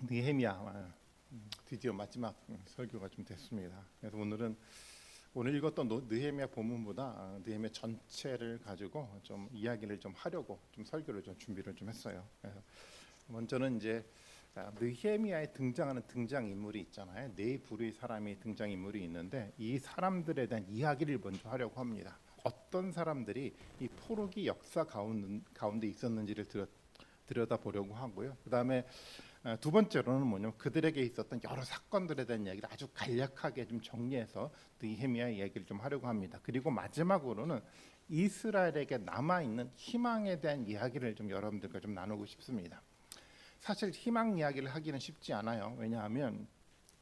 느헤미야 드디어 마지막 설교가 좀 됐습니다. 그래서 오늘 읽었던 느헤미야 본문보다 느헤미야 전체를 가지고 좀 이야기를 좀 하려고 좀 설교를 좀 준비를 좀 했어요. 그래서 먼저는 이제 느헤미야에 등장하는 등장 인물이 있잖아요. 네 부류의 사람이 등장 인물이 있는데 이 사람들에 대한 이야기를 먼저 하려고 합니다. 어떤 사람들이 이 포로기 역사 가운데 있었는지를 들여다보려고 하고요. 그다음에 두 번째로는 뭐냐면 그들에게 있었던 여러 사건들에 대한 이야기를 아주 간략하게 좀 정리해서 느헤미야 이야기를 좀 하려고 합니다. 그리고 마지막으로는 이스라엘에게 남아 있는 희망에 대한 이야기를 좀 여러분들과 좀 나누고 싶습니다. 사실 희망 이야기를 하기는 쉽지 않아요. 왜냐하면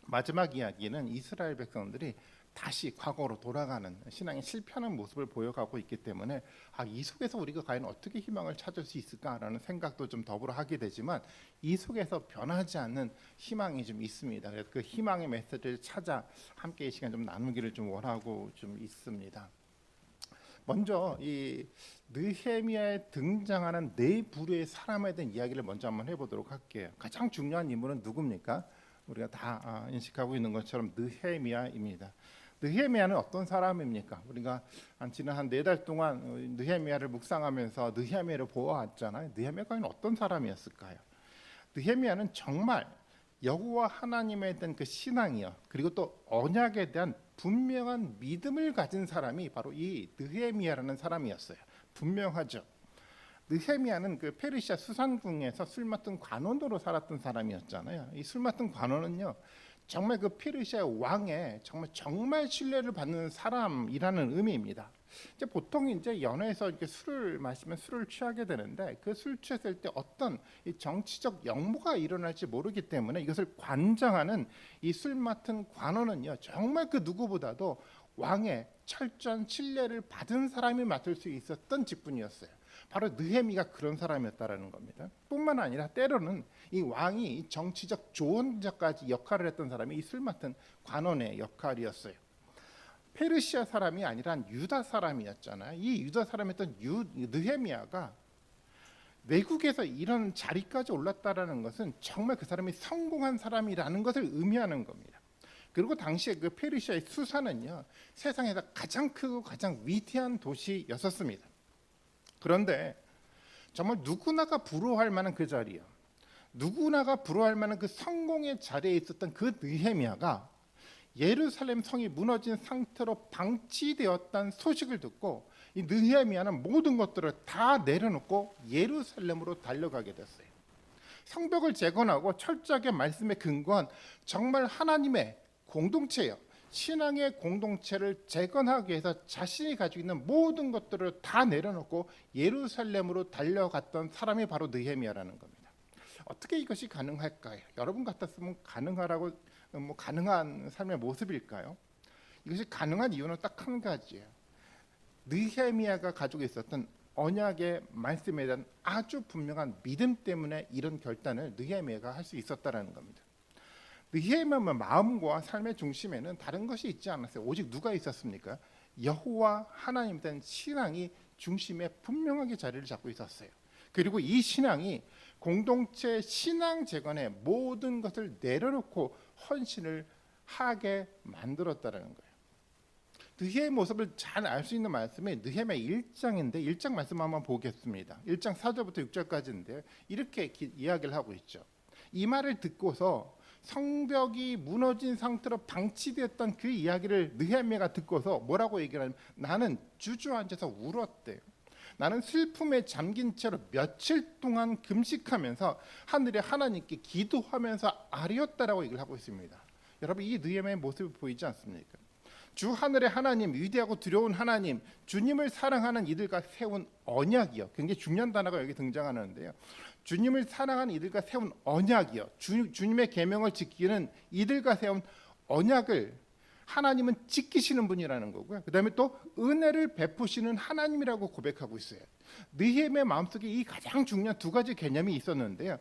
마지막 이야기는 이스라엘 백성들이 다시 과거로 돌아가는 신앙의 실패하는 모습을 보여가고 있기 때문에 이 속에서 우리가 과연 어떻게 희망을 찾을 수 있을까라는 생각도 좀 더불어 하게 되지만 이 속에서 변하지 않는 희망이 좀 있습니다. 그래서 그 희망의 메시지를 찾아 함께 이 시간 좀 나누기를 좀 원하고 좀 있습니다. 먼저 이 느헤미야에 등장하는 네 부류의 사람에 대한 이야기를 먼저 한번 해보도록 할게요. 가장 중요한 인물은 누굽니까? 우리가 다 인식하고 있는 것처럼 느헤미야입니다. 느헤미야는 어떤 사람입니까? 우리가 지난 한 4달 동안 느헤미야를 묵상하면서 느헤미야를 보아왔잖아요. 느헤미야가 과연 어떤 사람이었을까요? 느헤미야는 정말 여호와 하나님에 대한 그 신앙이요, 그리고 또 언약에 대한 분명한 믿음을 가진 사람이 바로 이 느헤미야라는 사람이었어요. 분명하죠. 느헤미야는 그 페르시아 수산궁에서 술 맡은 관원으로 살았던 사람이었잖아요. 이 술 맡은 관원은요, 정말 그 페르시아 왕의 정말 신뢰를 받는 사람이라는 의미입니다. 이제 보통 이제 연회에서 이렇게 술을 마시면 술을 취하게 되는데 그 술 취했을 때 어떤 이 정치적 역모가 일어날지 모르기 때문에 이것을 관장하는 이 술 맡은 관원은요, 정말 그 누구보다도 왕의 철저한 신뢰를 받은 사람이 맡을 수 있었던 직분이었어요. 바로 느헤미가 그런 사람이었다라는 겁니다. 뿐만 아니라 때로는 이 왕이 정치적 조언자까지 역할을 했던 사람이 이 술 맡은 관원의 역할이었어요. 페르시아 사람이 아니라 유다 사람이었잖아요. 이 유다 사람이었던 느헤미야가 외국에서 이런 자리까지 올랐다라는 것은 정말 그 사람이 성공한 사람이라는 것을 의미하는 겁니다. 그리고 당시에 그 페르시아의 수산은요, 세상에서 가장 크고 가장 위대한 도시였었습니다. 그런데 정말 누구나가 부러워할 만한 그 자리요, 누구나가 부러워할 만한 그 성공의 자리에 있었던 그 느헤미야가 예루살렘 성이 무너진 상태로 방치되었다는 소식을 듣고 이 느헤미야는 모든 것들을 다 내려놓고 예루살렘으로 달려가게 됐어요. 성벽을 재건하고 철저하게 말씀에 근거한 정말 하나님의 공동체예요. 신앙의 공동체를 재건하기 위해서 자신이 가지고 있는 모든 것들을 다 내려놓고 예루살렘으로 달려갔던 사람이 바로 느헤미야라는 겁니다. 어떻게 이것이 가능할까요? 여러분 같았으면 가능한 삶의 모습일까요? 이것이 가능한 이유는 딱 한 가지예요. 느헤미야가 가지고 있었던 언약의 말씀에 대한 아주 분명한 믿음 때문에 이런 결단을 느헤미야가 할 수 있었다라는 겁니다. 느헤미야의 마음과 삶의 중심에는 다른 것이 있지 않았어요. 오직 누가 있었습니까? 여호와 하나님에 대한 신앙이 중심에 분명하게 자리를 잡고 있었어요. 그리고 이 신앙이 공동체 신앙 재건의 모든 것을 내려놓고 헌신을 하게 만들었다는 거예요. 느헤미야의 모습을 잘 알 수 있는 말씀이 느헤미야 1장인데 1장 말씀 한번 보겠습니다. 1장 4절부터 6절까지인데 이렇게 이야기를 하고 있죠. 이 말을 듣고서 성벽이 무너진 상태로 방치되었던 그 이야기를 느헤미야가 듣고서 뭐라고 얘기를 하냐면 나는 주저앉아서 울었대요. 나는 슬픔에 잠긴 채로 며칠 동안 금식하면서 하늘의 하나님께 기도하면서 아뢰었다라고 얘기를 하고 있습니다. 여러분, 이 느헤미야의 모습이 보이지 않습니까? 주 하늘의 하나님, 위대하고 두려운 하나님, 주님을 사랑하는 이들과 세운 언약이요. 굉장히 중요한 단어가 여기 등장하는데요. 주님을 사랑하는 이들과 세운 언약이요. 주님의 계명을 지키는 이들과 세운 언약을 하나님은 지키시는 분이라는 거고요. 그다음에 또 은혜를 베푸시는 하나님이라고 고백하고 있어요. 느헤미야의 마음속에 이 가장 중요한 두 가지 개념이 있었는데요.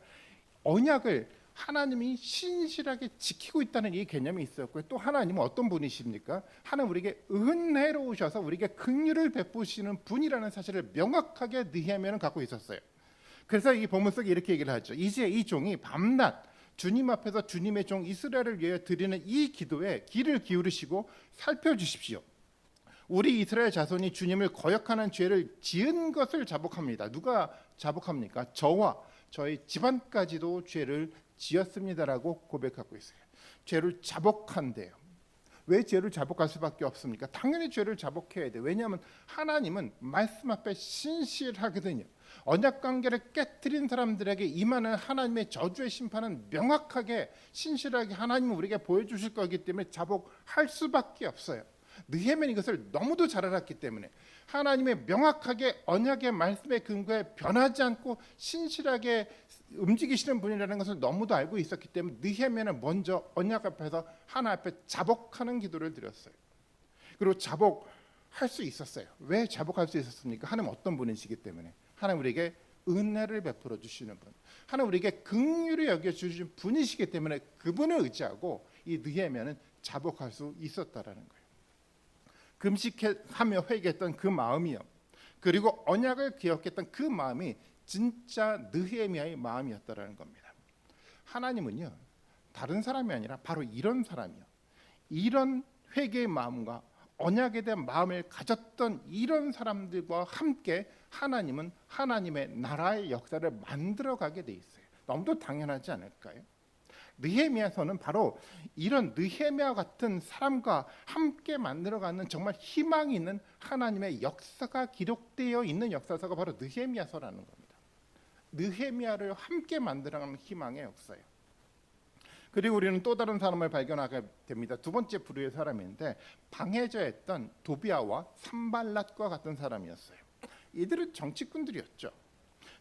언약을 하나님이 신실하게 지키고 있다는 이 개념이 있었고요. 또 하나님은 어떤 분이십니까? 하나님 우리에게 은혜로우셔서 우리에게 긍휼을 베푸시는 분이라는 사실을 명확하게 느헤미야는 갖고 있었어요. 그래서 이 본문 속에 이렇게 얘기를 하죠. 이제 이 종이 밤낮 주님 앞에서 주님의 종 이스라엘을 위하여 드리는 이 기도에 귀를 기울이시고 살펴주십시오. 우리 이스라엘 자손이 주님을 거역하는 죄를 지은 것을 자복합니다. 누가 자복합니까? 저와 저희 집안까지도 죄를 지었습니다라고 고백하고 있어요. 죄를 자복한대요. 왜 죄를 자복할 수밖에 없습니까? 당연히 죄를 자복해야 돼요. 왜냐하면 하나님은 말씀 앞에 신실하거든요. 언약 관계를 깨뜨린 사람들에게 임하는 하나님의 저주의 심판은 명확하게 신실하게 하나님은 우리에게 보여주실 거기 때문에 자복할 수밖에 없어요. 느헤미야는 이것을 너무도 잘 알았기 때문에 하나님의 명확하게 언약의 말씀에 근거해 변하지 않고 신실하게 움직이시는 분이라는 것을 너무도 알고 있었기 때문에 느헤미야는 먼저 언약 앞에서 하나님 앞에 자복하는 기도를 드렸어요. 그리고 자복할 수 있었어요. 왜 자복할 수 있었습니까? 하나님 어떤 분이시기 때문에. 하나님 우리에게 은혜를 베풀어 주시는 분, 하나님 우리에게 긍휼히 여겨 주신 분이시기 때문에 그분을 의지하고 이 느헤미야는 자복할 수 있었다라는 거예요. 금식하며 회개했던 그 마음이요, 그리고 언약을 기억했던 그 마음이 진짜 느헤미야의 마음이었다라는 겁니다. 하나님은요 다른 사람이 아니라 바로 이런 사람이요, 이런 회개의 마음과 언약에 대한 마음을 가졌던 이런 사람들과 함께 하나님은 하나님의 나라의 역사를 만들어가게 돼 있어요. 너무도 당연하지 않을까요? 느헤미야서는 바로 이런 느헤미야 같은 사람과 함께 만들어가는 정말 희망이 있는 하나님의 역사가 기록되어 있는 역사서가 바로 느헤미야서라는 겁니다. 느헤미야를 함께 만들어가는 희망의 역사예요. 그리고 우리는 또 다른 사람을 발견하게 됩니다. 두 번째 부류의 사람인데 방해자였던 도비아와 산발랏과 같은 사람이었어요. 이들은 정치꾼들이었죠.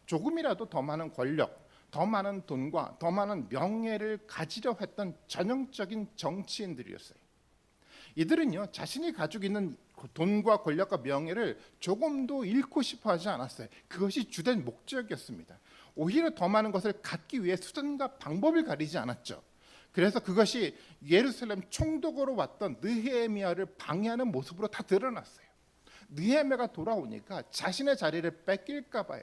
조금이라도 더 많은 권력, 더 많은 돈과 더 많은 명예를 가지려 했던 전형적인 정치인들이었어요. 이들은요 자신이 가지고 있는 돈과 권력과 명예를 조금도 잃고 싶어 하지 않았어요. 그것이 주된 목적이었습니다. 오히려 더 많은 것을 갖기 위해 수단과 방법을 가리지 않았죠. 그래서 그것이 예루살렘 총독으로 왔던 느헤미야를 방해하는 모습으로 다 드러났어요. 느헤미야가 돌아오니까 자신의 자리를 뺏길까 봐요.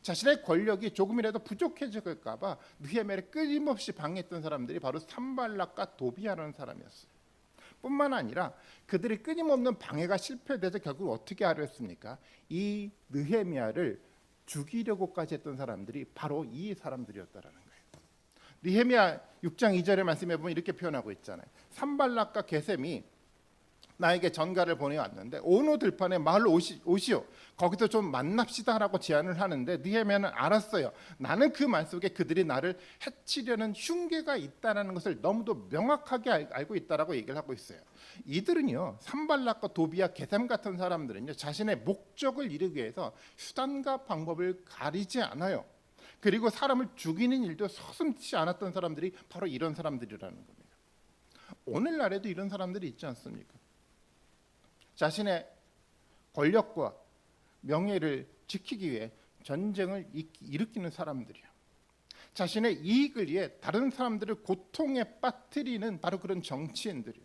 자신의 권력이 조금이라도 부족해질까 봐 느헤미야를 끊임없이 방해했던 사람들이 바로 산발랏과 도비아라는 사람이었어요. 뿐만 아니라 그들이 끊임없는 방해가 실패돼서 결국 어떻게 하려 했습니까? 이 느헤미야를 죽이려고까지 했던 사람들이 바로 이 사람들이었다라는 거예요. 느헤미야 6장 2절의 말씀에 보면 이렇게 표현하고 있잖아요. 산발랏과 게셈이 나에게 전가를 보내왔는데 오노 들판에 마을로 오시오. 거기서 좀 만납시다라고 제안을 하는데 느헤미야는 알았어요. 나는 그 말 속에 그들이 나를 해치려는 흉계가 있다는 것을 너무도 명확하게 알고 있다라고 얘기를 하고 있어요. 이들은요 산발랏과 도비아 게셈 같은 사람들은요 자신의 목적을 이루기 위해서 수단과 방법을 가리지 않아요. 그리고 사람을 죽이는 일도 서슴지 않았던 사람들이 바로 이런 사람들이라는 겁니다. 오늘날에도 이런 사람들이 있지 않습니까? 자신의 권력과 명예를 지키기 위해 전쟁을 일으키는 사람들이요. 자신의 이익을 위해 다른 사람들을 고통에 빠뜨리는 바로 그런 정치인들이요.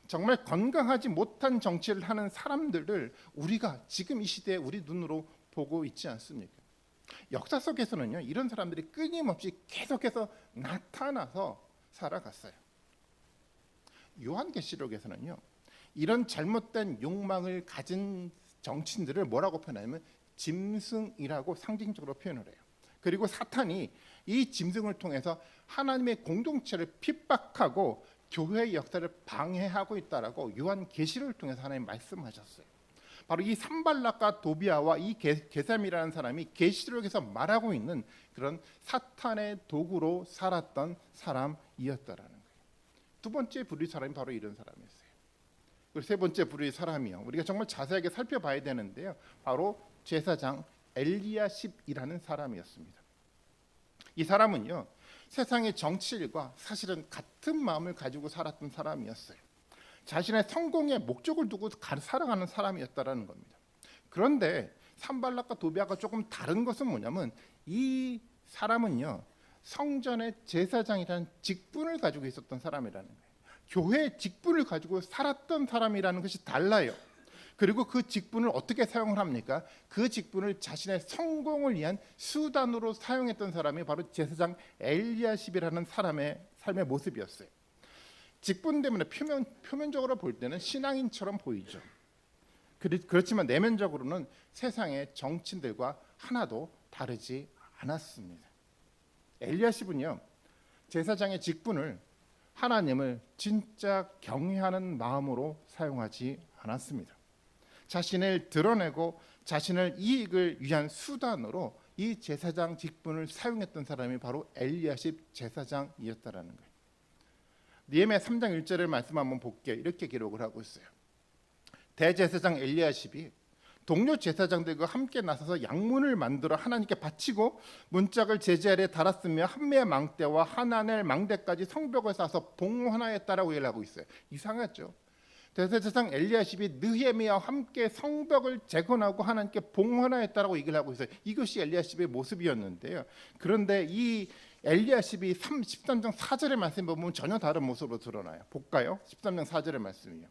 정말 건강하지 못한 정치를 하는 사람들을 우리가 지금 이 시대에 우리 눈으로 보고 있지 않습니까? 역사 속에서는요 이런 사람들이 끊임없이 계속해서 나타나서 살아갔어요. 요한계시록에서는요 이런 잘못된 욕망을 가진 정치인들을 뭐라고 표현하냐면 짐승이라고 상징적으로 표현을 해요. 그리고 사탄이 이 짐승을 통해서 하나님의 공동체를 핍박하고 교회의 역사를 방해하고 있다라고 요한계시록을 통해서 하나님 말씀하셨어요. 바로 이 산발랏과 도비아와 이 게셈이라는 사람이 계시록에서 말하고 있는 그런 사탄의 도구로 살았던 사람이었다라는 거예요. 두 번째 부류의 사람이 바로 이런 사람이었어요. 그리고 세 번째 부류의 사람이요. 우리가 정말 자세하게 살펴봐야 되는데요. 바로 제사장 엘리야십이라는 사람이었습니다. 이 사람은요. 세상의 정치일과 사실은 같은 마음을 가지고 살았던 사람이었어요. 자신의 성공의 목적을 두고 살아가는 사람이었다라는 겁니다. 그런데 산발랏과 도비아가 조금 다른 것은 뭐냐면 이 사람은요. 성전의 제사장이라는 직분을 가지고 있었던 사람이라는 거예요. 교회의 직분을 가지고 살았던 사람이라는 것이 달라요. 그리고 그 직분을 어떻게 사용을 합니까? 그 직분을 자신의 성공을 위한 수단으로 사용했던 사람이 바로 제사장 엘리야십이라는 사람의 삶의 모습이었어요. 직분 때문에 표면적으로 볼 때는 신앙인처럼 보이죠. 그렇지만 내면적으로는 세상의 정치인들과 하나도 다르지 않았습니다. 엘리야십은요, 제사장의 직분을 하나님을 진짜 경외하는 마음으로 사용하지 않았습니다. 자신을 드러내고 자신을 이익을 위한 수단으로 이 제사장 직분을 사용했던 사람이 바로 엘리야십 제사장이었다라는 거예요. 느헤미야 3장 1절의 말씀 한번 볼게요. 이렇게 기록을 하고 있어요. 대제사장 엘리야십이 동료 제사장들과 함께 나서서 양문을 만들어 하나님께 바치고 문짝을 제재 아래 달았으며 한매의 망대와 하나넬 망대까지 성벽을 쌓아서 봉헌하였다라고 얘기를 하고 있어요. 이상하죠? 대제사장 엘리야십이 느헤미야와 함께 성벽을 재건하고 하나님께 봉헌하였다라고 얘기를 하고 있어요. 이것이 엘리야십의 모습이었는데요. 그런데 이 엘리야십이 13장 4절의 말씀 보면 전혀 다른 모습으로 드러나요. 볼까요? 13장 4절의 말씀이요.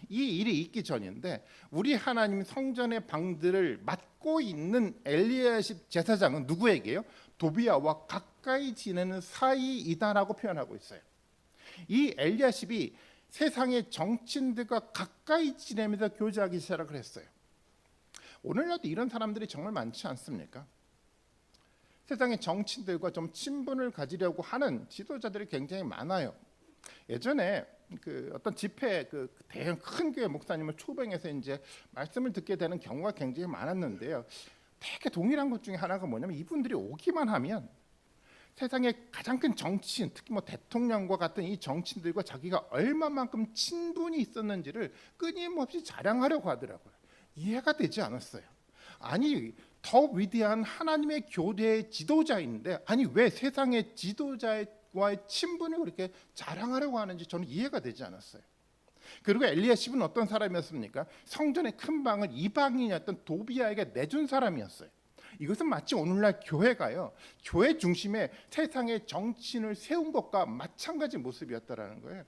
이 일이 있기 전인데 우리 하나님 성전의 방들을 맡고 있는 엘리야십 제사장은 누구에게요? 도비야와 가까이 지내는 사이이다라고 표현하고 있어요. 이 엘리야십이 세상의 정치인들과 가까이 지내면서 교제하기 시작을 했어요. 오늘날도 이런 사람들이 정말 많지 않습니까? 세상의 정치인들과 좀 친분을 가지려고 하는 지도자들이 굉장히 많아요. 예전에 어떤 집회 대형 큰 교회 목사님을 초빙해서 이제 말씀을 듣게 되는 경우가 굉장히 많았는데요. 되게 동일한 것 중에 하나가 뭐냐면 이분들이 오기만 하면 세상의 가장 큰 정치인, 특히 뭐 대통령과 같은 이 정치인들과 자기가 얼마만큼 친분이 있었는지를 끊임없이 자랑하려고 하더라고요. 이해가 되지 않았어요. 아니, 더 위대한 하나님의 교대의 지도자인데 아니 왜 세상의 지도자와의 친분을 그렇게 자랑하려고 하는지 저는 이해가 되지 않았어요. 그리고 엘리야십은 어떤 사람이었습니까? 성전의 큰 방을 이방인이었던 도비야에게 내준 사람이었어요. 이것은 마치 오늘날 교회가요, 교회 중심에 세상의 정치인을 세운 것과 마찬가지 모습이었다라는 거예요.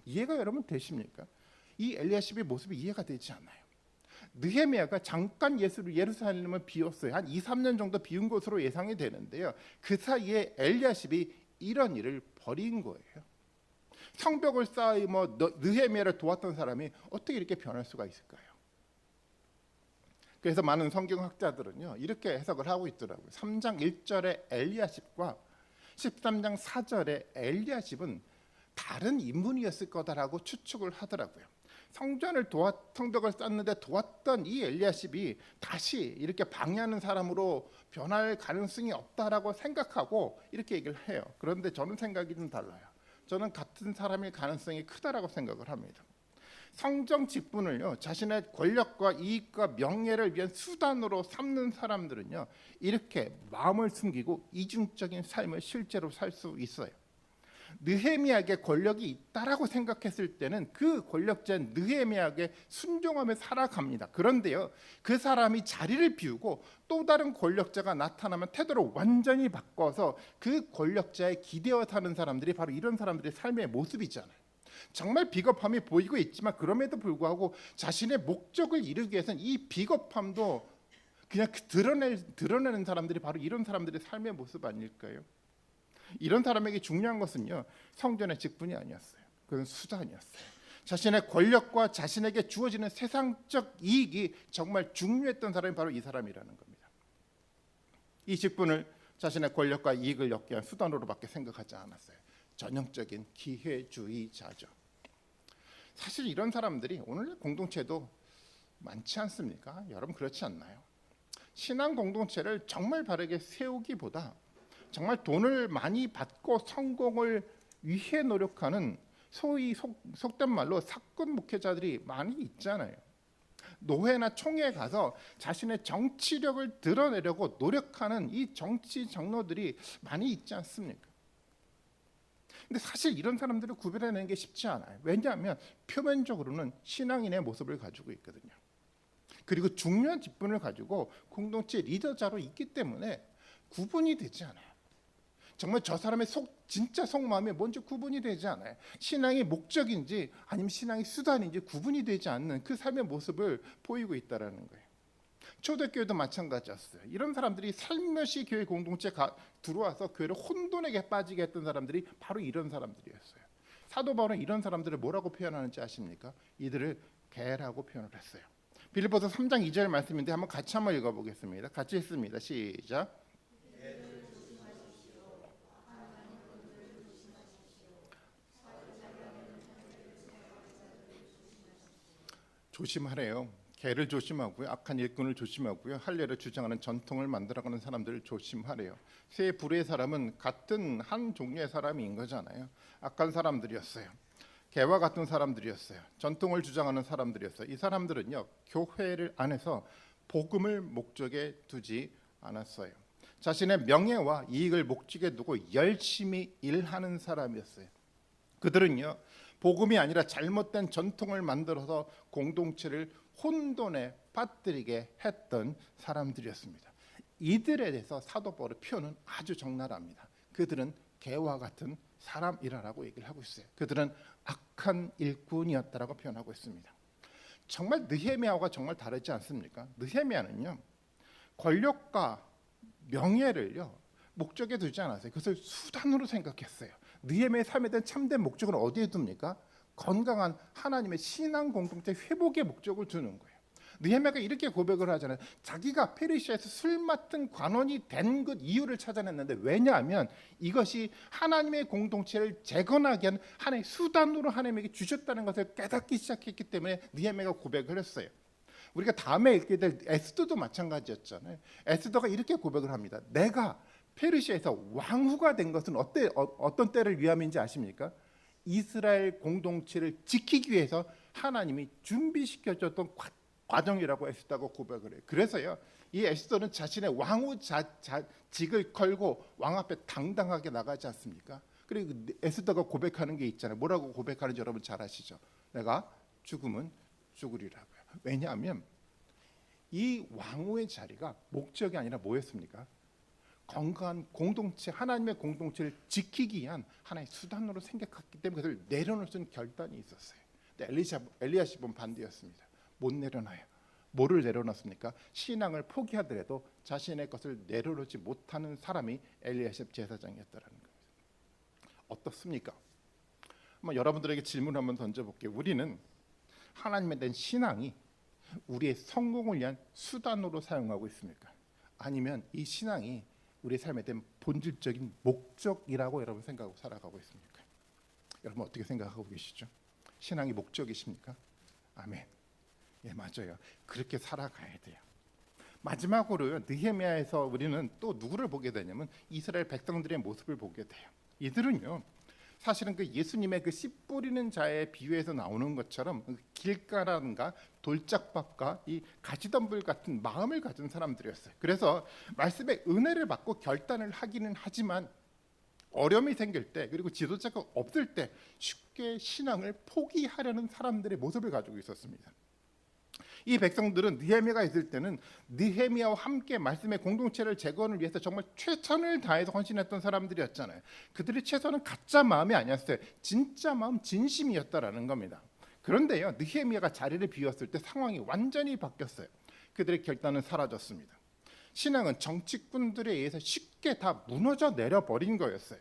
이해가 여러분 되십니까? 이 엘리야십의 모습이 이해가 되지 않아요. 느헤미야가 잠깐 예루살렘을 비웠어요. 한 2, 3년 정도 비운 것으로 예상이 되는데요. 그 사이에 엘리야십이 이런 일을 벌인 거예요. 성벽을 쌓으며 느헤미야를 도왔던 사람이 어떻게 이렇게 변할 수가 있을까요? 그래서 많은 성경학자들은요 이렇게 해석을 하고 있더라고요. 3장 1절의 엘리야십과 13장 4절의 엘리야십은 다른 인물이었을 거다라고 추측을 하더라고요. 성벽을 쌓는데 도왔던 이 엘리야십이 다시 이렇게 방해하는 사람으로 변할 가능성이 없다라고 생각하고 이렇게 얘기를 해요. 그런데 저는 생각이 좀 달라요. 저는 같은 사람일 가능성이 크다라고 생각을 합니다. 성정 직분을요 자신의 권력과 이익과 명예를 위한 수단으로 삼는 사람들은요 이렇게 마음을 숨기고 이중적인 삶을 실제로 살 수 있어요. 느헤미야에게 권력이 있다라고 생각했을 때는 그 권력자인 느헤미야에게 순종하며 살아갑니다. 그런데요 그 사람이 자리를 비우고 또 다른 권력자가 나타나면 태도를 완전히 바꿔서 그 권력자에 기대어 사는 사람들이 바로 이런 사람들의 삶의 모습이잖아요. 정말 비겁함이 보이고 있지만 그럼에도 불구하고 자신의 목적을 이루기 위해서는 이 비겁함도 그냥 드러내는 사람들이 바로 이런 사람들의 삶의 모습 아닐까요? 이런 사람에게 중요한 것은요 성전의 직분이 아니었어요. 그건 수단이었어요. 자신의 권력과 자신에게 주어지는 세상적 이익이 정말 중요했던 사람이 바로 이 사람이라는 겁니다. 이 직분을 자신의 권력과 이익을 얻기 위한 수단으로밖에 생각하지 않았어요. 전형적인 기회주의자죠. 사실 이런 사람들이 오늘 공동체도 많지 않습니까? 여러분 그렇지 않나요? 신앙 공동체를 정말 바르게 세우기보다 정말 돈을 많이 받고 성공을 위해 노력하는 소위 속된 말로 사건 목회자들이 많이 있잖아요. 노회나 총회에 가서 자신의 정치력을 드러내려고 노력하는 이 정치 장로들이 많이 있지 않습니까? 근데 사실 이런 사람들을 구별해내는 게 쉽지 않아요. 왜냐하면 표면적으로는 신앙인의 모습을 가지고 있거든요. 그리고 중요한 직분을 가지고 공동체 리더자로 있기 때문에 구분이 되지 않아요. 정말 저 사람의 진짜 속마음이 뭔지 구분이 되지 않아요. 신앙이 목적인지 아니면 신앙이 수단인지 구분이 되지 않는 그 삶의 모습을 보이고 있다라는 거예요. 초대교회도 마찬가지였어요. 이런 사람들이 살며시 교회 공동체에 들어와서 교회를 혼돈에게 빠지게 했던 사람들이 바로 이런 사람들이었어요. 사도 바울은 이런 사람들을 뭐라고 표현하는지 아십니까? 이들을 개라고 표현을 했어요. 빌립보서 3장 2절 말씀인데 같이 한번 읽어보겠습니다. 같이 읽습니다. 시작. 조심하래요. 개를 조심하고요. 악한 일꾼을 조심하고요. 할례를 주장하는 전통을 만들어가는 사람들을 조심하래요. 세 부류의 사람은 같은 한 종류의 사람인 거잖아요. 악한 사람들이었어요. 개와 같은 사람들이었어요. 전통을 주장하는 사람들이었어요. 이 사람들은요, 교회를 안에서 복음을 목적에 두지 않았어요. 자신의 명예와 이익을 목적에 두고 열심히 일하는 사람이었어요. 그들은요, 복음이 아니라 잘못된 전통을 만들어서 공동체를 혼돈에 빠뜨리게 했던 사람들이었습니다. 이들에 대해서 사도 바울의 표현은 아주 적나라합니다. 그들은 개와 같은 사람이라고 얘기를 하고 있어요. 그들은 악한 일꾼이었다라고 표현하고 있습니다. 정말 느헤미야와 정말 다르지 않습니까? 느헤미야는요, 권력과 명예를요 목적에 두지 않았어요. 그것을 수단으로 생각했어요. 느헤미야의 삶에 대한 참된 목적은 어디에 둡니까? 건강한 하나님의 신앙 공동체 회복의 목적을 두는 거예요. 느헤미야가 이렇게 고백을 하잖아요. 자기가 페르시아에서 술 맡은 관원이 된 그 이유를 찾아냈는데, 왜냐하면 이것이 하나님의 공동체를 재건하게 하는 하나의 수단으로 하나님에게 주셨다는 것을 깨닫기 시작했기 때문에 느헤미야가 고백을 했어요. 우리가 다음에 읽게 될 에스더도 마찬가지였잖아요. 에스더가 이렇게 고백을 합니다. 내가 페르시아에서 왕후가 된 것은 어떤 때를 위함인지 아십니까? 이스라엘 공동체를 지키기 위해서 하나님이 준비시켜줬던 과정이라고 에스더가 고백을 해요. 그래서요, 이 에스더는 자신의 왕후 직을 걸고 왕 앞에 당당하게 나가지 않습니까? 그리고 에스더가 고백하는 게 있잖아요. 뭐라고 고백하는지 여러분 잘 아시죠? 내가 죽으면 죽으리라고요. 왜냐하면 이 왕후의 자리가 목적이 아니라 뭐였습니까? 건강한 공동체, 하나님의 공동체를 지키기 위한 하나의 수단으로 생각했기 때문에 그것을 내려놓을 수 있는 결단이 있었어요. 근데 엘리야십은 반대였습니다. 못 내려놔요. 뭐를 내려놨습니까? 신앙을 포기하더라도 자신의 것을 내려놓지 못하는 사람이 엘리야십 제사장이었다는 겁니다. 어떻습니까? 여러분들에게 질문 한번 던져볼게요. 우리는 하나님에 대한 신앙이 우리의 성공을 위한 수단으로 사용하고 있습니까? 아니면 이 신앙이 우리의 삶에 대한 본질적인 목적이라고 여러분 생각하고 살아가고 있습니까? 여러분 어떻게 생각하고 계시죠? 신앙이 목적이십니까? 아멘. 예, 맞아요. 그렇게 살아가야 돼요. 마지막으로요, 느헤미야에서 우리는 또 누구를 보게 되냐면 이스라엘 백성들의 모습을 보게 돼요. 이들은요, 사실은 그 예수님의 그 씨 뿌리는 자의 비유에서 나오는 것처럼 길가라든가 돌짝밥과 이 가시덤불 같은 마음을 가진 사람들이었어요. 그래서 말씀의 은혜를 받고 결단을 하기는 하지만 어려움이 생길 때, 그리고 지도자가 없을 때 쉽게 신앙을 포기하려는 사람들의 모습을 가지고 있었습니다. 이 백성들은 느헤미야가 있을 때는 느헤미야와 함께 말씀의 공동체를 재건을 위해서 정말 최선을 다해서 헌신했던 사람들이었잖아요. 그들의 최선은 가짜 마음이 아니었어요. 진짜 마음, 진심이었다라는 겁니다. 그런데요, 느헤미야가 자리를 비웠을 때 상황이 완전히 바뀌었어요. 그들의 결단은 사라졌습니다. 신앙은 정치꾼들에 의해서 쉽게 다 무너져 내려버린 거였어요.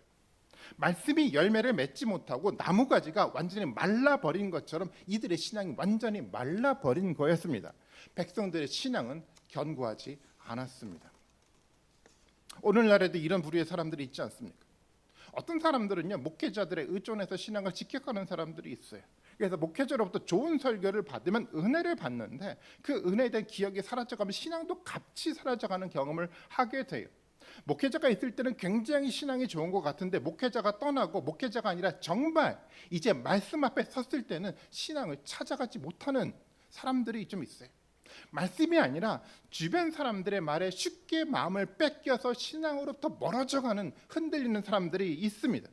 말씀이 열매를 맺지 못하고 나무가지가 완전히 말라버린 것처럼 이들의 신앙이 완전히 말라버린 거였습니다. 백성들의 신앙은 견고하지 않았습니다. 오늘날에도 이런 부류의 사람들이 있지 않습니까? 어떤 사람들은요, 목회자들의 의존해서 신앙을 지켜가는 사람들이 있어요. 그래서 목회자로부터 좋은 설교를 받으면 은혜를 받는데 그 은혜에 대한 기억이 사라져가면 신앙도 같이 사라져가는 경험을 하게 돼요. 목회자가 있을 때는 굉장히 신앙이 좋은 것 같은데 목회자가 떠나고 목회자가 아니라 정말 이제 말씀 앞에 섰을 때는 신앙을 찾아가지 못하는 사람들이 좀 있어요. 말씀이 아니라 주변 사람들의 말에 쉽게 마음을 뺏겨서 신앙으로부터 멀어져가는, 흔들리는 사람들이 있습니다.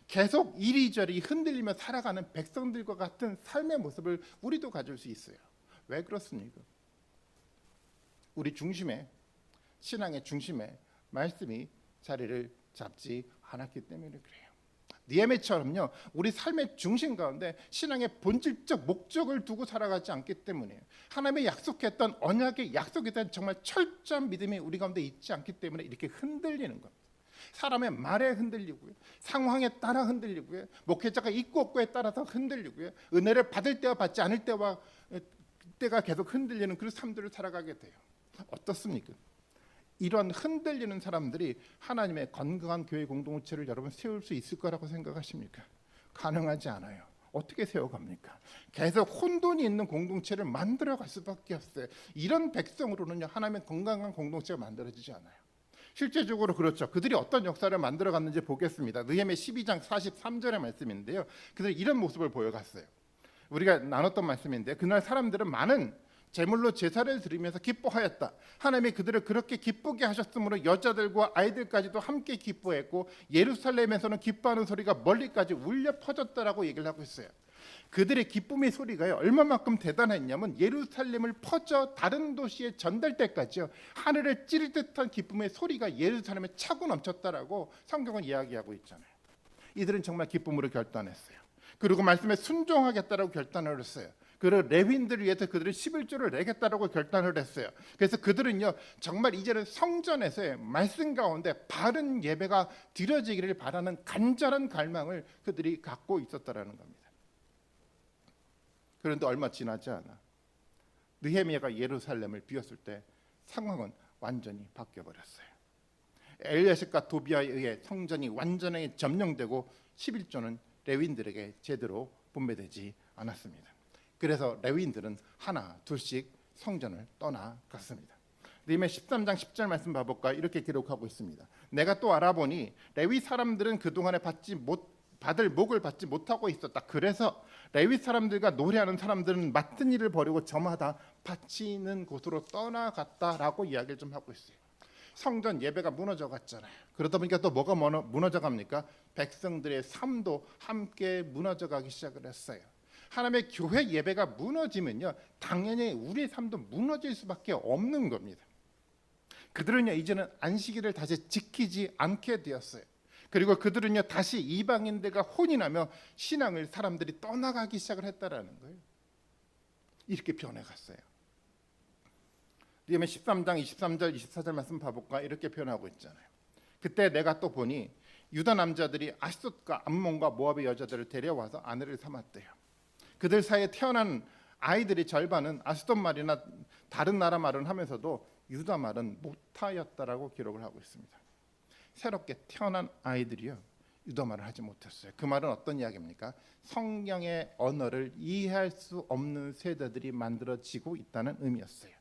계속 이리저리 흔들리며 살아가는 백성들과 같은 삶의 모습을 우리도 가질 수 있어요. 왜 그렇습니까? 우리 중심에, 신앙의 중심에 말씀이 자리를 잡지 않았기 때문에 그래요. 느헤미야처럼요, 우리 삶의 중심 가운데 신앙의 본질적 목적을 두고 살아가지 않기 때문에, 하나님의 약속했던 언약의 약속에 대한 정말 철저한 믿음이 우리 가운데 있지 않기 때문에 이렇게 흔들리는 겁니다. 사람의 말에 흔들리고요, 상황에 따라 흔들리고요, 목회자가 있고 없고에 따라서 흔들리고요, 은혜를 받을 때와 받지 않을 때가 계속 흔들리는 그런 삶들을 살아가게 돼요. 어떻습니까? 이런 흔들리는 사람들이 하나님의 건강한 교회 공동체를 여러분 세울 수 있을 거라고 생각하십니까? 가능하지 않아요. 어떻게 세워갑니까? 계속 혼돈이 있는 공동체를 만들어갈 수밖에 없어요. 이런 백성으로는요, 하나님의 건강한 공동체가 만들어지지 않아요. 실제적으로 그렇죠. 그들이 어떤 역사를 만들어갔는지 보겠습니다. 느헤미야 12장 43절의 말씀인데요, 그들이 이런 모습을 보여갔어요. 우리가 나눴던 말씀인데, 그날 사람들은 많은 제물로 제사를 드리면서 기뻐하였다. 하나님이 그들을 그렇게 기쁘게 하셨으므로 여자들과 아이들까지도 함께 기뻐했고 예루살렘에서는 기뻐하는 소리가 멀리까지 울려 퍼졌다라고 얘기를 하고 있어요. 그들의 기쁨의 소리가요, 얼마만큼 대단했냐면 예루살렘을 퍼져 다른 도시에 전달 때까지요, 하늘을 찌를 듯한 기쁨의 소리가 예루살렘에 차고 넘쳤다라고 성경은 이야기하고 있잖아요. 이들은 정말 기쁨으로 결단했어요. 그리고 말씀에 순종하겠다라고 결단을 했어요. 그리고 레위인들을 위해서 그들은 11조를 내겠다라고 결단을 했어요. 그래서 그들은요, 정말 이제는 성전에서의 말씀 가운데 바른 예배가 드려지기를 바라는 간절한 갈망을 그들이 갖고 있었다라는 겁니다. 그런데 얼마 지나지 않아 느헤미야가 예루살렘을 비웠을 때 상황은 완전히 바뀌어버렸어요. 엘리야십과 도비아에 의해 성전이 완전히 점령되고 11조는 레위인들에게 제대로 분배되지 않았습니다. 그래서 레위인들은 하나 둘씩 성전을 떠나갔습니다. 느헤미야 13장 10절 말씀 봐볼까? 이렇게 기록하고 있습니다. 내가 또 알아보니 레위 사람들은 그동안에 받을 목을 받지 못하고 있었다. 그래서 레위 사람들과 노래하는 사람들은 맡은 일을 버리고 저마다 바치는 곳으로 떠나갔다라고 이야기를 좀 하고 있어요. 성전 예배가 무너져 갔잖아요. 그러다 보니까 또 뭐가 무너져 갑니까? 백성들의 삶도 함께 무너져 가기 시작을 했어요. 하나님의 교회 예배가 무너지면요, 당연히 우리의 삶도 무너질 수밖에 없는 겁니다. 그들은요, 이제는 안식일을 다시 지키지 않게 되었어요. 그리고 그들은요, 다시 이방인들과 혼인하며 신앙을 사람들이 떠나가기 시작을 했다라는 거예요. 이렇게 변해갔어요. 느헤미야 13장 23절 24절 말씀 봐볼까? 이렇게 표현하고 있잖아요. 그때 내가 또 보니 유다 남자들이 아스돗과 암몬과 모압의 여자들을 데려와서 아내를 삼았대요. 그들 사이에 태어난 아이들의 절반은 아스돗 말이나 다른 나라 말은 하면서도 유다 말은 못하였다라고 기록을 하고 있습니다. 새롭게 태어난 아이들이요, 유다 말을 하지 못했어요. 그 말은 어떤 이야기입니까? 성경의 언어를 이해할 수 없는 세대들이 만들어지고 있다는 의미였어요.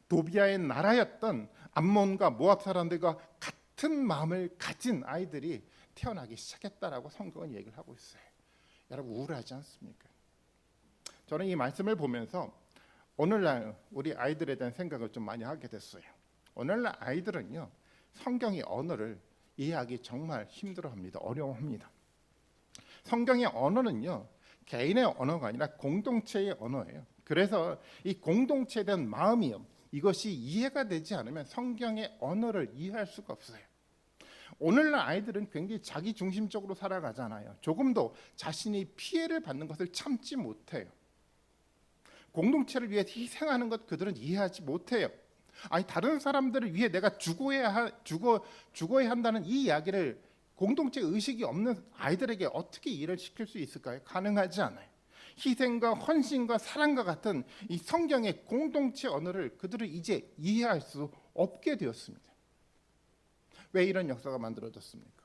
도비아의 나라였던 암몬과 모압 사람들과 같은 마음을 가진 아이들이 태어나기 시작했다라고 성경은 얘기를 하고 있어요. 여러분, 우울하지 않습니까? 저는 이 말씀을 보면서 오늘날 우리 아이들에 대한 생각을 좀 많이 하게 됐어요. 오늘날 아이들은요, 성경의 언어를 이해하기 정말 힘들어합니다. 어려워합니다. 성경의 언어는요, 개인의 언어가 아니라 공동체의 언어예요. 그래서 이 공동체에 대한 마음이요, 이것이 이해가 되지 않으면 성경의 언어를 이해할 수가 없어요. 오늘날 아이들은 굉장히 자기중심적으로 살아가잖아요. 조금도 자신이 피해를 받는 것을 참지 못해요. 공동체를 위해 희생하는 것 그들은 이해하지 못해요. 아니, 다른 사람들을 위해 내가 죽어야 한다는 이 이야기를 공동체 의식이 없는 아이들에게 어떻게 이해를 시킬 수 있을까요? 가능하지 않아요. 희생과 헌신과 사랑과 같은 이 성경의 공동체 언어를 그들은 이제 이해할 수 없게 되었습니다. 왜 이런 역사가 만들어졌습니까?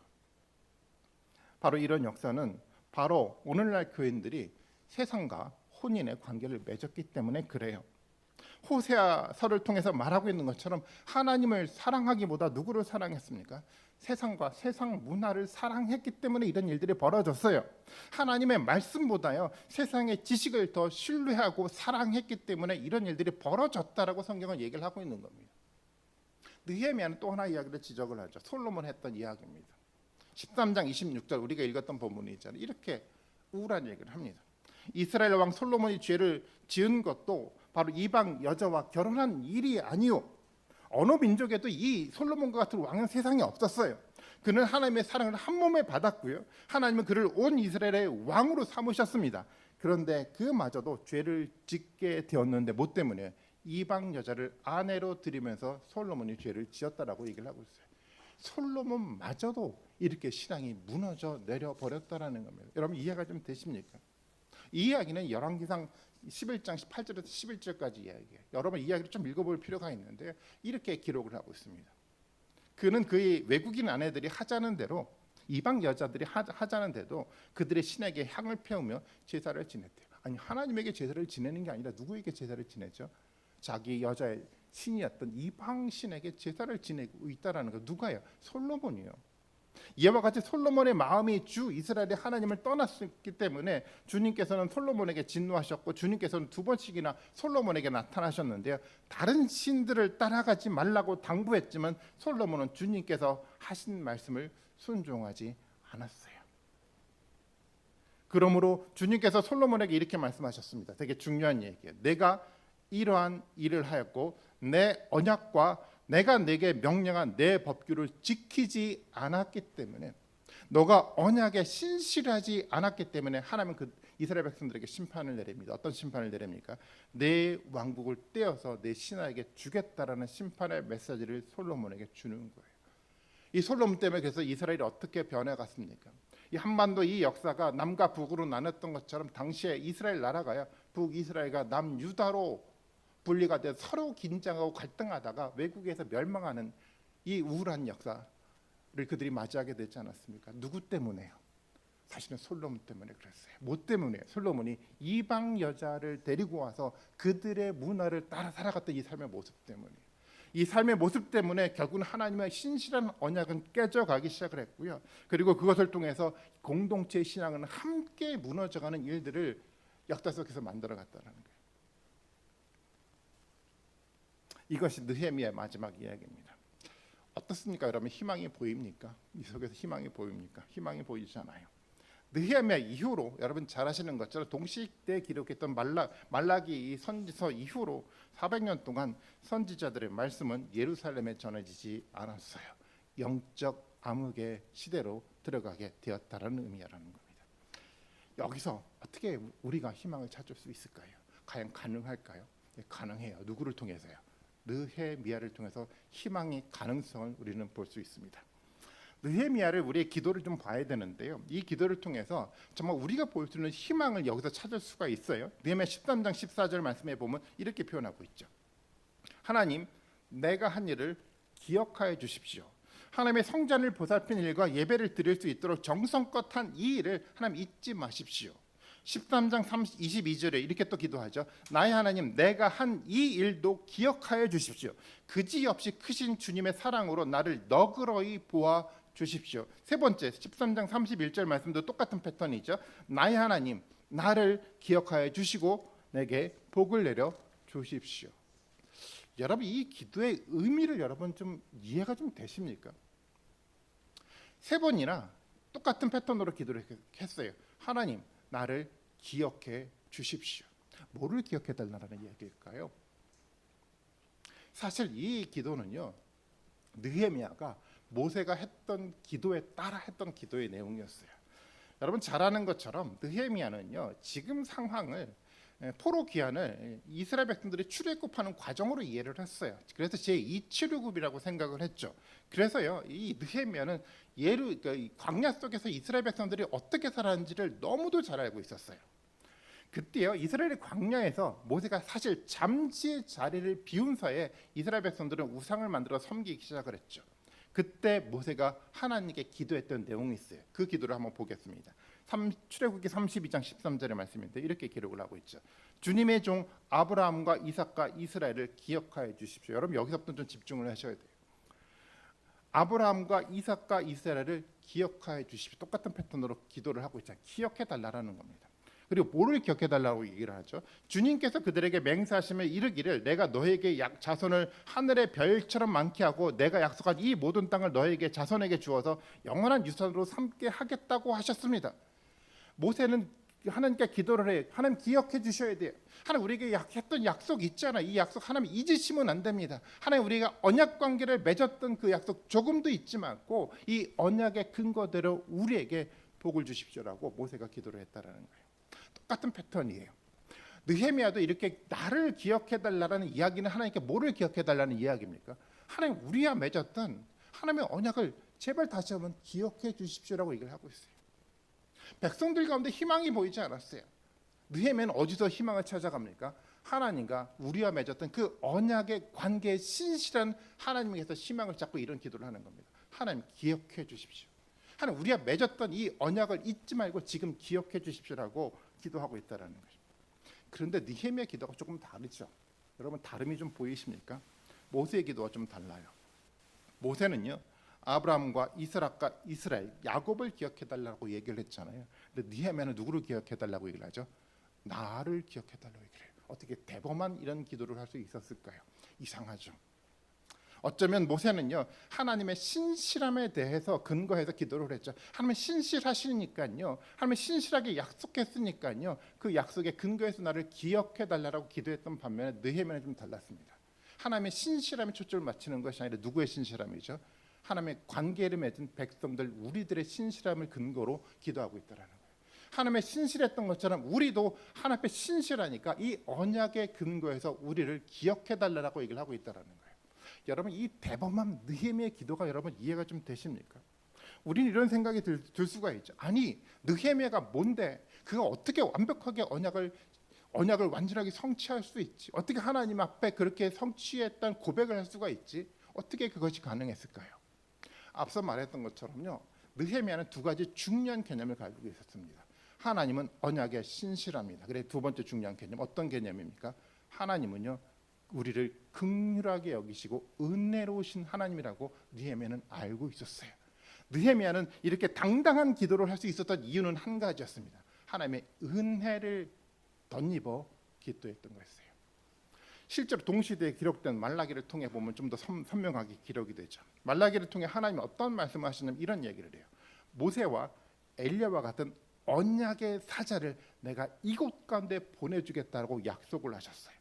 바로 이런 역사는 바로 오늘날 교인들이 세상과 혼인의 관계를 맺었기 때문에 그래요. 호세아서를 통해서 말하고 있는 것처럼 하나님을 사랑하기보다 누구를 사랑했습니까? 세상과 세상 문화를 사랑했기 때문에 이런 일들이 벌어졌어요. 하나님의 말씀보다요, 세상의 지식을 더 신뢰하고 사랑했기 때문에 이런 일들이 벌어졌다라고 성경은 얘기를 하고 있는 겁니다. 느헤미야는 또 하나 이야기를 지적을 하죠. 솔로몬 했던 이야기입니다. 13장 26절 우리가 읽었던 본문이 있잖아요. 이렇게 우울한 얘기를 합니다. 이스라엘 왕 솔로몬이 죄를 지은 것도 바로 이방 여자와 결혼한 일이 아니요, 어느 민족에도 이 솔로몬과 같은 왕은 세상에 없었어요. 그는 하나님의 사랑을 한 몸에 받았고요. 하나님은 그를 온 이스라엘의 왕으로 삼으셨습니다. 그런데 그마저도 죄를 짓게 되었는데 뭐 때문에? 이방 여자를 아내로 들이면서 솔로몬이 죄를 지었다라고 얘기를 하고 있어요. 솔로몬마저도 이렇게 신앙이 무너져 내려 버렸다라는 겁니다. 여러분 이해가 좀 되십니까? 이 이야기는 열왕기상 11장 18절에서 11절까지 이야기예요. 여러분 이 이야기를 좀 읽어볼 필요가 있는데 이렇게 기록을 하고 있습니다. 그는 그의 외국인 아내들이 하자는 대로, 이방 여자들이 하자는 대로 그들의 신에게 향을 피우며 제사를 지냈대요. 아니 하나님에게 제사를 지내는 게 아니라 누구에게 제사를 지내죠? 자기 여자의 신이었던 이방 신에게 제사를 지내고 있다라는 거. 누가요? 솔로몬이요. 이와 같이 솔로몬의 마음이 주 이스라엘의 하나님을 떠났기 때문에 주님께서는 솔로몬에게 진노하셨고, 주님께서는 두 번씩이나 솔로몬에게 나타나셨는데요. 다른 신들을 따라가지 말라고 당부했지만 솔로몬은 주님께서 하신 말씀을 순종하지 않았어요. 그러므로 주님께서 솔로몬에게 이렇게 말씀하셨습니다. 되게 중요한 얘기예요. 내가 이러한 일을 하였고 내 언약과 내가 내게 명령한 내 법규를 지키지 않았기 때문에, 너가 언약에 신실하지 않았기 때문에 하나님은 그 이스라엘 백성들에게 심판을 내립니다. 어떤 심판을 내립니까? 내 왕국을 떼어서 내 신하에게 주겠다라는 심판의 메시지를 솔로몬에게 주는 거예요. 이 솔로몬 때문에 그래서 이스라엘이 어떻게 변해갔습니까? 이 한반도 이 역사가 남과 북으로 나눴던 것처럼 당시에 이스라엘 나라가요, 북이스라엘과 남유다로 분리가 돼서 서로 긴장하고 갈등하다가 외국에서 멸망하는 이 우울한 역사를 그들이 맞이하게 되지 않았습니까? 누구 때문에요? 사실은 솔로몬 때문에 그랬어요. 뭐 때문에? 솔로몬이 이방 여자를 데리고 와서 그들의 문화를 따라 살아갔던 이 삶의 모습 때문에. 이 삶의 모습 때문에 결국은 하나님의 신실한 언약은 깨져가기 시작을 했고요. 그리고 그것을 통해서 공동체의 신앙은 함께 무너져가는 일들을 역사 속에서 만들어갔다는 거예요. 이것이 느헤미야의 마지막 이야기입니다. 어떻습니까? 여러분 희망이 보입니까? 이 속에서 희망이 보입니까? 희망이 보이지 않아요. 느헤미야 이후로 여러분 잘 아시는 것처럼 동시대에 기록했던 말라기 선지서 이후로 400년 동안 선지자들의 말씀은 예루살렘에 전해지지 않았어요. 영적 암흑의 시대로 들어가게 되었다라는 의미라는 겁니다. 여기서 어떻게 우리가 희망을 찾을 수 있을까요? 과연 가능할까요? 네, 가능해요. 누구를 통해서요? 느헤미야를 통해서 희망의 가능성을 우리는 볼 수 있습니다. 느헤미야를 우리의 기도를 좀 봐야 되는데요. 이 기도를 통해서 정말 우리가 볼 수 있는 희망을 여기서 찾을 수가 있어요. 느헤미야 13장 14절 말씀에 보면 이렇게 표현하고 있죠. 하나님, 내가 한 일을 기억하여 주십시오. 하나님의 성전을 보살핀 일과 예배를 드릴 수 있도록 정성껏 한 이 일을 하나님 잊지 마십시오. 13장 22절에 이렇게 또 기도하죠. 나의 하나님, 내가 한 이 일도 기억하여 주십시오. 그지없이 크신 주님의 사랑으로 나를 너그러이 보아 주십시오. 세 번째 13장 31절 말씀도 똑같은 패턴이죠. 나의 하나님, 나를 기억하여 주시고 내게 복을 내려 주십시오. 여러분 이 기도의 의미를 여러분 좀 이해가 좀 되십니까? 세 번이나 똑같은 패턴으로 기도를 했어요. 하나님, 나를 기억해 주십시오. 뭐를 기억해 달라는 이야기일까요? 사실 이 기도는요, 느헤미야가 모세가 했던 기도에 따라 했던 기도의 내용이었어요. 여러분 잘 아는 것처럼 느헤미야는요, 지금 상황을 포로 귀환을 이스라엘 백성들이 출애굽하는 과정으로 이해를 했어요. 그래서 제2 출애굽이라고 생각을 했죠. 그래서요, 이 느헤미야는 광야 속에서 이스라엘 백성들이 어떻게 살았는지를 너무도 잘 알고 있었어요. 그때요, 이스라엘의 광야에서 모세가 사실 잠시의 자리를 비운 사이에 이스라엘 백성들은 우상을 만들어 섬기기 시작을 했죠. 그때 모세가 하나님께 기도했던 내용이 있어요. 그 기도를 한번 보겠습니다. 출애굽기 32장 13절의 말씀인데 이렇게 기록을 하고 있죠. 주님의 종 아브라함과 이삭과 이스라엘을 기억하여 주십시오. 여러분 여기서부터 좀 집중을 하셔야 돼요. 아브라함과 이삭과 이스라엘을 기억하여 주십시오. 똑같은 패턴으로 기도를 하고 있잖아요. 기억해 달라는 겁니다. 그리고 뭐를 기억해 달라고 얘기를 하죠? 주님께서 그들에게 맹세하시며 이르기를 내가 너에게 자손을 하늘의 별처럼 많게 하고 내가 약속한 이 모든 땅을 너에게 자손에게 주어서 영원한 유산으로 삼게 하겠다고 하셨습니다. 모세는 하나님께 기도를 해요. 하나님 기억해 주셔야 돼요. 하나님 우리에게 했던 약속 있잖아. 이 약속 하나님 잊으시면 안 됩니다. 하나님 우리가 언약 관계를 맺었던 그 약속 조금도 잊지 말고 이 언약의 근거대로 우리에게 복을 주십시오라고 모세가 기도를 했다라는 거예요. 똑같은 패턴이에요. 느헤미야도 이렇게 나를 기억해 달라는 이야기는 하나님께 뭐를 기억해 달라는 이야기입니까? 하나님 우리와 맺었던 하나님의 언약을 제발 다시 한번 기억해 주십시오라고 얘기를 하고 있어요. 백성들 가운데 희망이 보이지 않았어요. 느헤미야는 어디서 희망을 찾아갑니까? 하나님과 우리와 맺었던 그 언약의 관계에 신실한 하나님께서 희망을 잡고 이런 기도를 하는 겁니다. 하나님 기억해 주십시오. 하나님 우리가 맺었던 이 언약을 잊지 말고 지금 기억해 주십시오라고 기도하고 있다라는 거죠. 그런데 느헤미야 기도가 조금 다르죠. 여러분 다름이 좀 보이십니까? 모세의 기도가 좀 달라요. 모세는요 아브라함과 이스라엘과 이스라엘 야곱을 기억해 달라고 얘기를 했잖아요. 근데 느헤미야는 누구를 기억해 달라고 얘기를 하죠? 나를 기억해 달라고 얘기를 해요. 어떻게 대범한 이런 기도를 할 수 있었을까요? 이상하죠. 어쩌면 모세는요 하나님의 신실함에 대해서 근거해서 기도를 했죠. 하나님 신실하시니까요, 하나님 신실하게 약속했으니까요, 그 약속에 근거해서 나를 기억해 달라고 기도했던 반면에 느헤미야는 좀 달랐습니다. 하나님의 신실함에 초점을 맞추는 것이 아니라 누구의 신실함이죠? 하나님의 관계를 맺은 백성들 우리들의 신실함을 근거로 기도하고 있다라는 거예요. 하나님의 신실했던 것처럼 우리도 하나님 앞에 신실하니까 이 언약의 근거에서 우리를 기억해 달라고 얘기를 하고 있다라는 거예요. 여러분 이 대범한 느헤미야의 기도가 여러분 이해가 좀 되십니까? 우리는 이런 생각이 들 수가 있죠. 아니 느헤미야가 뭔데 그가 어떻게 완벽하게 언약을 완전하게 성취할 수 있지? 어떻게 하나님 앞에 그렇게 성취했다는 고백을 할 수가 있지? 어떻게 그것이 가능했을까요? 앞서 말했던 것처럼요 느헤미야는 두 가지 중요한 개념을 가지고 있었습니다. 하나님은 언약의 신실합니다. 그래 두 번째 중요한 개념 어떤 개념입니까? 하나님은요 우리를 긍휼하게 여기시고 은혜로우신 하나님이라고 느헤미야는 알고 있었어요. 느헤미야는 이렇게 당당한 기도를 할 수 있었던 이유는 한 가지였습니다. 하나님의 은혜를 덧입어 기도했던 거였어요. 실제로 동시대에 기록된 말라기를 통해 보면 좀 더 선명하게 기록이 되죠. 말라기를 통해 하나님이 어떤 말씀을 하시냐면 이런 얘기를 해요. 모세와 엘리야와 같은 언약의 사자를 내가 이곳 가운데 보내주겠다고 약속을 하셨어요.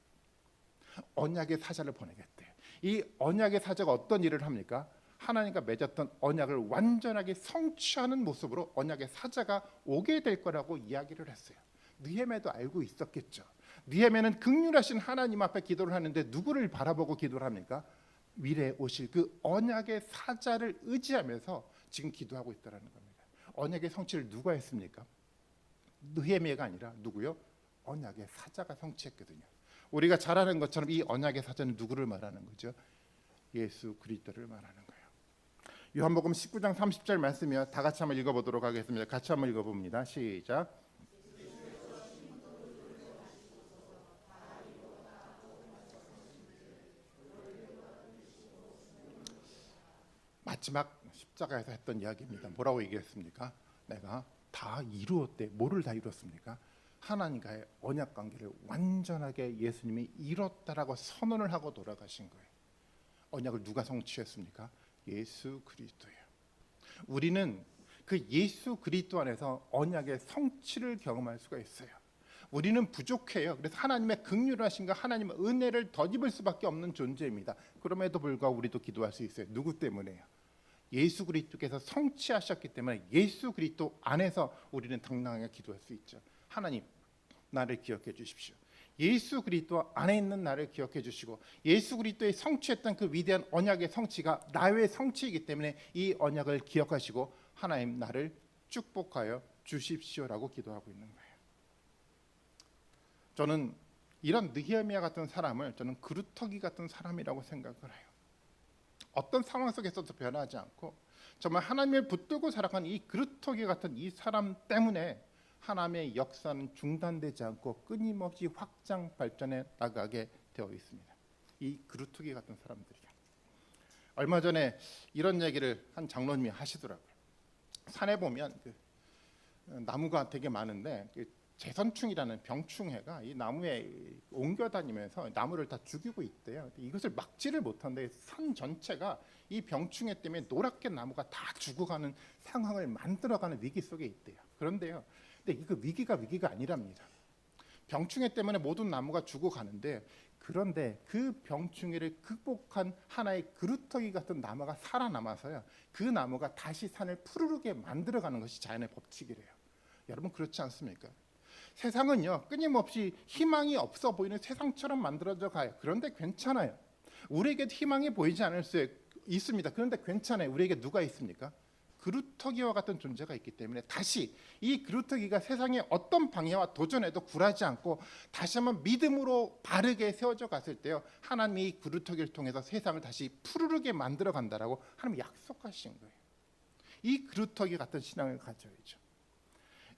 언약의 사자를 보내겠대요. 이 언약의 사자가 어떤 일을 합니까? 하나님과 맺었던 언약을 완전하게 성취하는 모습으로 언약의 사자가 오게 될 거라고 이야기를 했어요. 느헤미야도 알고 있었겠죠. 느헤미야는 긍휼하신 하나님 앞에 기도를 하는데 누구를 바라보고 기도를 합니까? 미래에 오실 그 언약의 사자를 의지하면서 지금 기도하고 있다는 겁니다. 언약의 성취를 누가 했습니까? 느헤미야가 아니라 누구요? 언약의 사자가 성취했거든요. 우리가 잘 아는 것처럼 이 언약의 사자는 누구를 말하는 거죠? 예수 그리스도를 말하는 거예요. 요한복음 19장 30절 말씀이요. 다 같이 한번 읽어보도록 하겠습니다. 같이 한번 읽어봅니다. 시작. 마지막 십자가에서 했던 이야기입니다. 뭐라고 얘기했습니까? 내가 다 이루었대. 뭐를 다 이뤘습니까? 하나님과의 언약 관계를 완전하게 예수님이 이뤘다라고 선언을 하고 돌아가신 거예요. 언약을 누가 성취했습니까? 예수 그리스도예요. 우리는 그 예수 그리스도 안에서 언약의 성취를 경험할 수가 있어요. 우리는 부족해요. 그래서 하나님의 긍휼하신가 하나님의 은혜를 덧입을 수밖에 없는 존재입니다. 그럼에도 불구하고 우리도 기도할 수 있어요. 누구 때문에요? 예수 그리스도께서 성취하셨기 때문에 예수 그리스도 안에서 우리는 당당하게 기도할 수 있죠. 하나님 나를 기억해 주십시오. 예수 그리스도 안에 있는 나를 기억해 주시고 예수 그리스도의 성취했던 그 위대한 언약의 성취가 나의 성취이기 때문에 이 언약을 기억하시고 하나님 나를 축복하여 주십시오라고 기도하고 있는 거예요. 저는 이런 느헤미야 같은 사람을 저는 그루터기 같은 사람이라고 생각을 해요. 어떤 상황 속에서도 변하지 않고 정말 하나님을 붙들고 살아가는 이 그루터기 같은 이 사람 때문에 하나님의 역사는 중단되지 않고 끊임없이 확장 발전해 나가게 되어 있습니다. 이 그루터기 같은 사람들이요. 얼마 전에 이런 얘기를 한 장로님이 하시더라고요. 산에 보면 그 나무가 되게 많은데 재선충이라는 병충해가 이 나무에 옮겨 다니면서 나무를 다 죽이고 있대요. 이것을 막지를 못한데 산 전체가 이 병충해 때문에 노랗게 나무가 다 죽어가는 상황을 만들어가는 위기 속에 있대요. 그런데요, 근데 근데 이거 위기가 아니랍니다. 병충해 때문에 모든 나무가 죽어가는데, 그런데 그 병충해를 극복한 하나의 그루터기 같은 나무가 살아남아서요, 그 나무가 다시 산을 푸르르게 만들어가는 것이 자연의 법칙이래요. 여러분 그렇지 않습니까? 세상은요 끊임없이 희망이 없어 보이는 세상처럼 만들어져 가요. 그런데 괜찮아요. 우리에게 희망이 보이지 않을 수 있습니다. 그런데 괜찮아요. 우리에게 누가 있습니까? 그루터기와 같은 존재가 있기 때문에 다시 이 그루터기가 세상의 어떤 방해와 도전에도 굴하지 않고 다시 한번 믿음으로 바르게 세워져 갔을 때요, 하나님이 이 그루터기를 통해서 세상을 다시 푸르르게 만들어 간다라고 하나님 약속하신 거예요. 이 그루터기 같은 신앙을 가져야죠.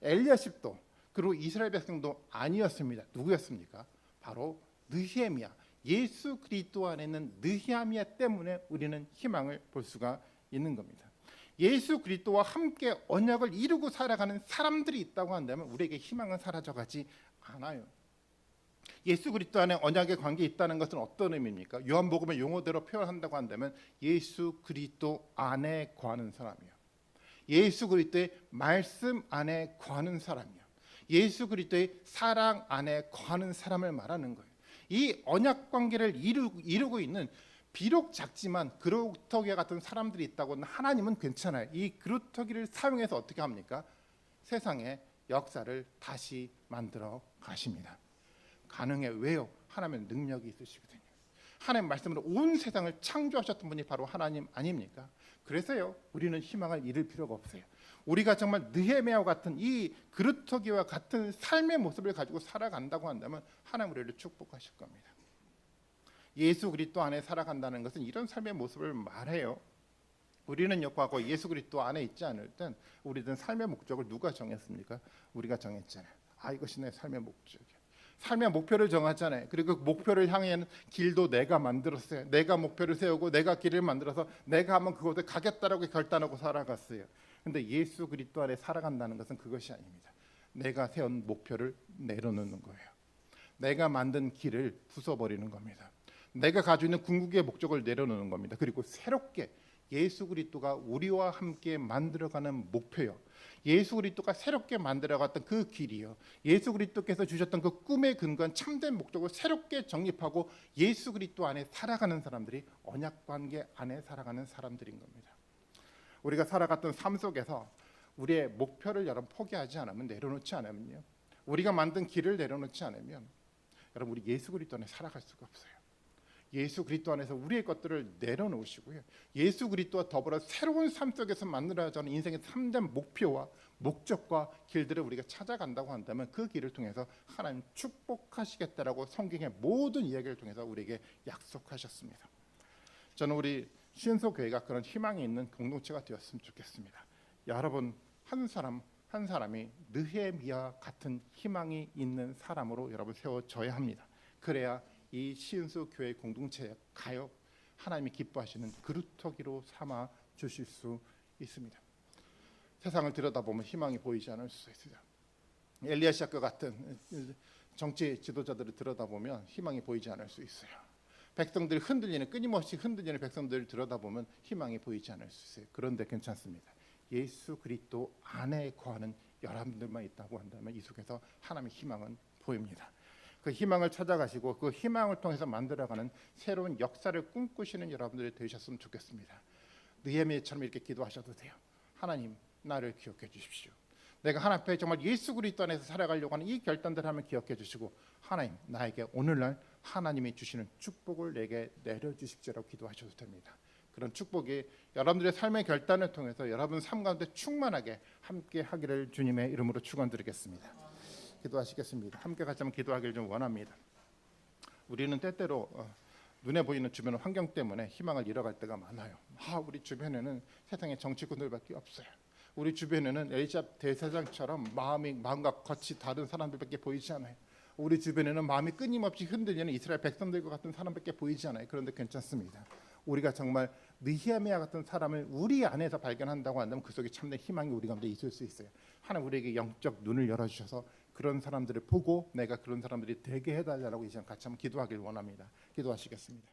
엘리야십도 그리고 이스라엘 백성도 아니었습니다. 누구였습니까? 바로 느헤미야. 예수 그리스도 안에 있는 느헤미야 때문에 우리는 희망을 볼 수가 있는 겁니다. 예수 그리스도와 함께 언약을 이루고 살아가는 사람들이 있다고 한다면 우리에게 희망은 사라져가지 않아요. 예수 그리스도 안에 언약의 관계에 있다는 것은 어떤 의미입니까? 요한복음의 용어대로 표현한다고 한다면 예수 그리스도 안에 거하는 사람이요, 예수 그리스도의 말씀 안에 거하는 사람이요, 예수 그리스도의 사랑 안에 거하는 사람을 말하는 거예요. 이 언약 관계를 이루고 있는, 비록 작지만 그루터기 같은 사람들이 있다고는 하나님은 괜찮아요. 이 그루터기를 사용해서 어떻게 합니까? 세상의 역사를 다시 만들어 가십니다. 가능해. 왜요? 하나님의 능력이 있으시거든요. 하나님 말씀으로 온 세상을 창조하셨던 분이 바로 하나님 아닙니까? 그래서요, 우리는 희망을 잃을 필요가 없어요. 우리가 정말 느헤미야와 같은 이 그루터기와 같은 삶의 모습을 가지고 살아간다고 한다면 하나님 우리를 축복하실 겁니다. 예수 그리스도 안에 살아간다는 것은 이런 삶의 모습을 말해요. 우리는 과거 예수 그리스도 안에 있지 않을 땐 우리는 삶의 목적을 누가 정했습니까? 우리가 정했잖아요. 이것이 내 삶의 목적이야. 삶의 목표를 정하잖아요. 그리고 그 목표를 향하는 길도 내가 만들었어요. 내가 목표를 세우고 내가 길을 만들어서 내가 한번 그곳에 가겠다라고 결단하고 살아갔어요. 근데 예수 그리스도 안에 살아간다는 것은 그것이 아닙니다. 내가 세운 목표를 내려놓는 거예요. 내가 만든 길을 부숴버리는 겁니다. 내가 가지고 있는 궁극의 목적을 내려놓는 겁니다. 그리고 새롭게 예수 그리스도가 우리와 함께 만들어가는 목표요, 예수 그리스도가 새롭게 만들어갔던 그 길이요, 예수 그리스도께서 주셨던 그 꿈의 근거한 참된 목적을 새롭게 정립하고 예수 그리스도 안에 살아가는 사람들이 언약 관계 안에 살아가는 사람들인 겁니다. 우리가 살아갔던 삶 속에서 우리의 목표를 여러분 포기하지 않으면, 내려놓지 않으면요, 우리가 만든 길을 내려놓지 않으면 여러분 우리 예수 그리스도 안에 살아갈 수가 없어요. 예수 그리스도 안에서 우리의 것들을 내려놓으시고요, 예수 그리스도와 더불어 새로운 삶 속에서 만들어가는 인생의 참된 목표와 목적과 길들을 우리가 찾아간다고 한다면 그 길을 통해서 하나님 축복하시겠다라고 성경의 모든 이야기를 통해서 우리에게 약속하셨습니다. 저는 우리 신소 교회가 그런 희망이 있는 공동체가 되었으면 좋겠습니다. 여러분 한 사람 한 사람이 느헤미야 같은 희망이 있는 사람으로 여러분 세워져야 합니다. 그래야 이 시은수 교회 공동체에 가요 하나님이 기뻐하시는 그루터기로 삼아 주실 수 있습니다. 세상을 들여다보면 희망이 보이지 않을 수 있어요. 엘리야십과 같은 정치 지도자들을 들여다보면 희망이 보이지 않을 수 있어요. 백성들이 흔들리는, 끊임없이 흔들리는 백성들을 들여다보면 희망이 보이지 않을 수 있어요. 그런데 괜찮습니다. 예수 그리스도 안에 거하는 여러분들만 있다고 한다면 이 속에서 하나님의 희망은 보입니다. 그 희망을 찾아가시고 그 희망을 통해서 만들어가는 새로운 역사를 꿈꾸시는 여러분들이 되셨으면 좋겠습니다. 느헤미야처럼 이렇게 기도하셔도 돼요. 하나님 나를 기억해 주십시오. 내가 하나님 앞에 정말 예수 그리스도 안에서 살아가려고 하는 이 결단들을 하면 기억해 주시고, 하나님 나에게 오늘날 하나님이 주시는 축복을 내게 내려주십시오라고 기도하셔도 됩니다. 그런 축복이 여러분들의 삶의 결단을 통해서 여러분 삶 가운데 충만하게 함께 하기를 주님의 이름으로 축원드리겠습니다. 기도하시겠습니다. 함께 같이 한번 기도하기를 좀 원합니다. 우리는 때때로 눈에 보이는 주변 환경 때문에 희망을 잃어갈 때가 많아요. 우리 주변에는 세상의 정치꾼들밖에 없어요. 우리 주변에는 엘리압 대제사장처럼 마음과 겉이 다른 사람들밖에 보이지 않아요. 우리 주변에는 마음이 끊임없이 흔들리는 이스라엘 백성들과 같은 사람밖에 보이지 않아요. 그런데 괜찮습니다. 우리가 정말 느헤미야 같은 사람을 우리 안에서 발견한다고 한다면 그 속에 참된 희망이 우리 가운데 있을 수 있어요. 하나님 우리에게 영적 눈을 열어주셔서 그런 사람들을 보고 내가 그런 사람들이 되게 해달라고 이제 같이 한번 기도하길 원합니다. 기도하시겠습니다.